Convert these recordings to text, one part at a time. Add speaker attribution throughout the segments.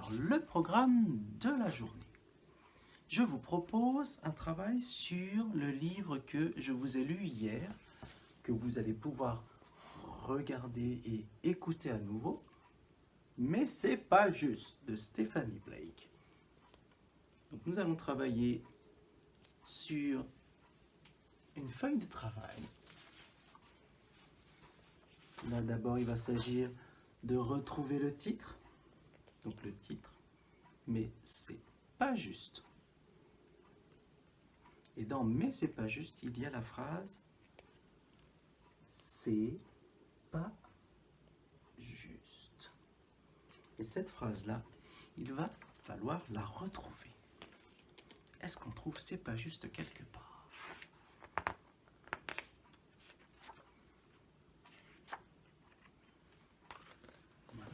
Speaker 1: Alors, le programme de la journée. Je vous propose un travail sur le livre que je vous ai lu hier, que vous allez pouvoir regarder et écouter à nouveau. Mais c'est pas juste, de Stephanie Blake. Donc nous allons travailler sur une feuille de travail. Là d'abord il va s'agir de retrouver le titre. Donc le titre, mais c'est pas juste. Et dans mais c'est pas juste, il y a la phrase c'est pas juste. Et cette phrase-là, il va falloir la retrouver. Est-ce qu'on trouve c'est pas juste quelque part? Voilà.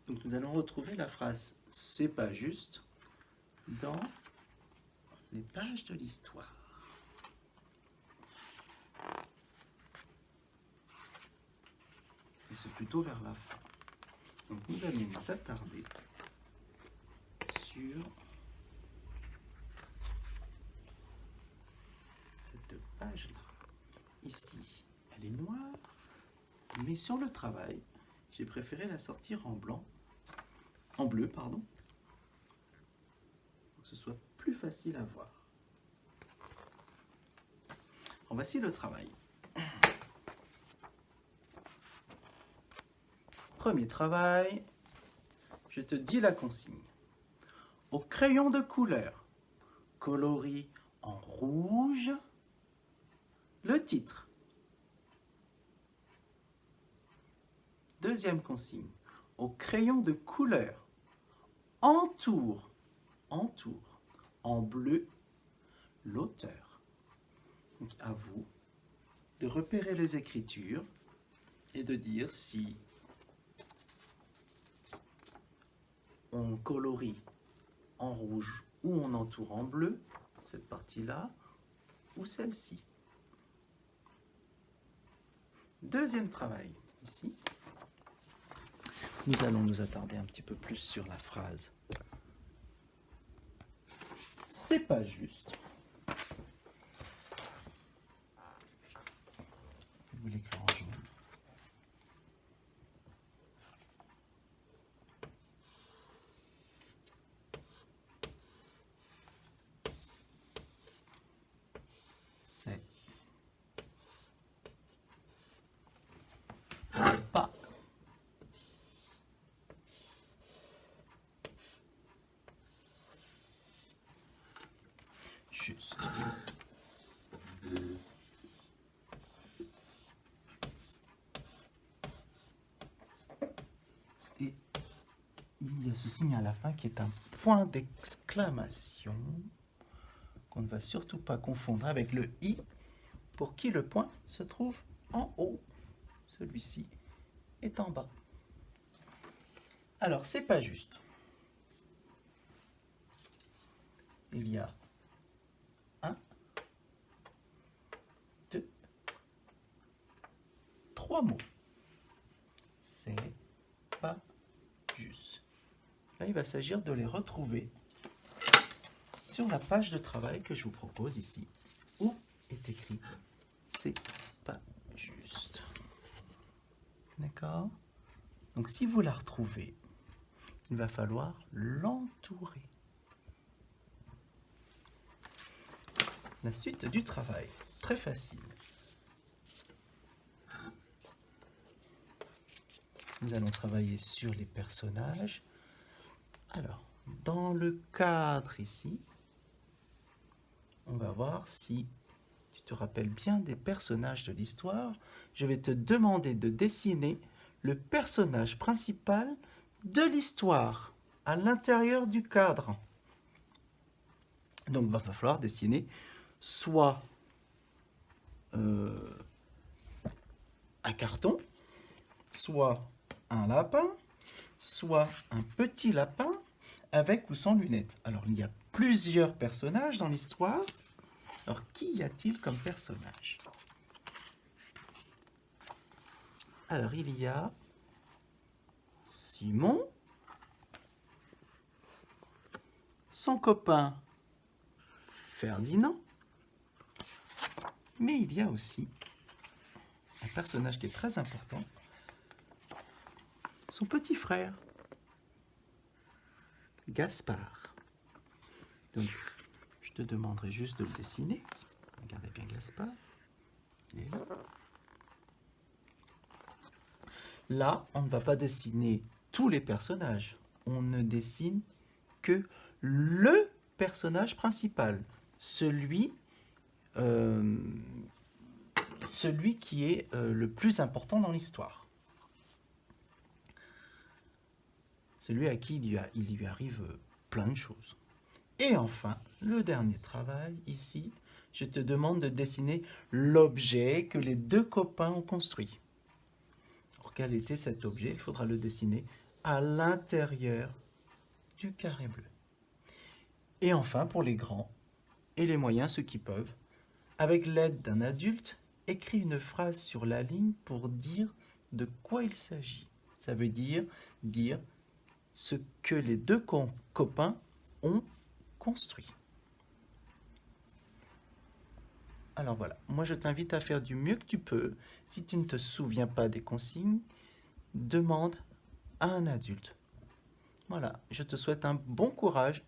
Speaker 1: Donc nous allons retrouver la phrase c'est pas juste dans les pages de l'histoire. Et c'est plutôt vers la fin. Donc nous allons nous attarder sur cette page-là. Ici, elle est noire, mais sur le travail, j'ai préféré la sortir en bleu, pour que ce soit plus facile à voir. Alors, voici le travail. Premier travail, je te dis la consigne. Au crayon de couleur, coloris en rouge, le titre. Deuxième consigne, au crayon de couleur, entoure en bleu l'auteur. Donc à vous de repérer les écritures et de dire si on colorie en rouge ou on entoure en bleu, cette partie-là, ou celle-ci. Deuxième travail, ici. Nous allons nous attarder un petit peu plus sur la phrase. C'est pas juste. Je vais l'écrire en jaune. C'est pas juste. Et il y a ce signe à la fin qui est un point d'exclamation qu'on ne va surtout pas confondre avec le i, pour qui le point se trouve en haut. Celui-ci est en bas. Alors, c'est pas juste. Il y a 1, 2, 3 mots. C'est pas juste. Là, il va s'agir de les retrouver sur la page de travail que je vous propose ici, où est écrit c'est pas juste. D'accord? Donc si vous la retrouvez, il va falloir l'entourer. La suite du travail, très facile. Nous allons travailler sur les personnages. Alors, dans le cadre ici, on va voir si tu te rappelles bien des personnages de l'histoire. Je vais te demander de dessiner le personnage principal de l'histoire à l'intérieur du cadre. Donc, il va falloir dessiner soit un carton, soit un lapin, soit un petit lapin avec ou sans lunettes. Alors, il y a plusieurs personnages dans l'histoire. Alors, qui y a-t-il comme personnage? Alors, il y a Simon, son copain Ferdinand, mais il y a aussi un personnage qui est très important, son petit frère, Gaspard. Donc, je te demanderai juste de le dessiner. Regardez bien Gaspard, il est là. Là, on ne va pas dessiner tous les personnages. On ne dessine que le personnage principal, celui qui est le plus important dans l'histoire. Celui à qui il lui arrive plein de choses. Et enfin, le dernier travail, ici, je te demande de dessiner l'objet que les deux copains ont construit. Alors, quel était cet objet? Il faudra le dessiner à l'intérieur du carré bleu. Et enfin, pour les grands et les moyens, ceux qui peuvent, avec l'aide d'un adulte, écris une phrase sur la ligne pour dire de quoi il s'agit. Ça veut dire ce que les deux copains ont construit. Alors voilà, moi je t'invite à faire du mieux que tu peux. Si tu ne te souviens pas des consignes, demande à un adulte. Voilà, je te souhaite un bon courage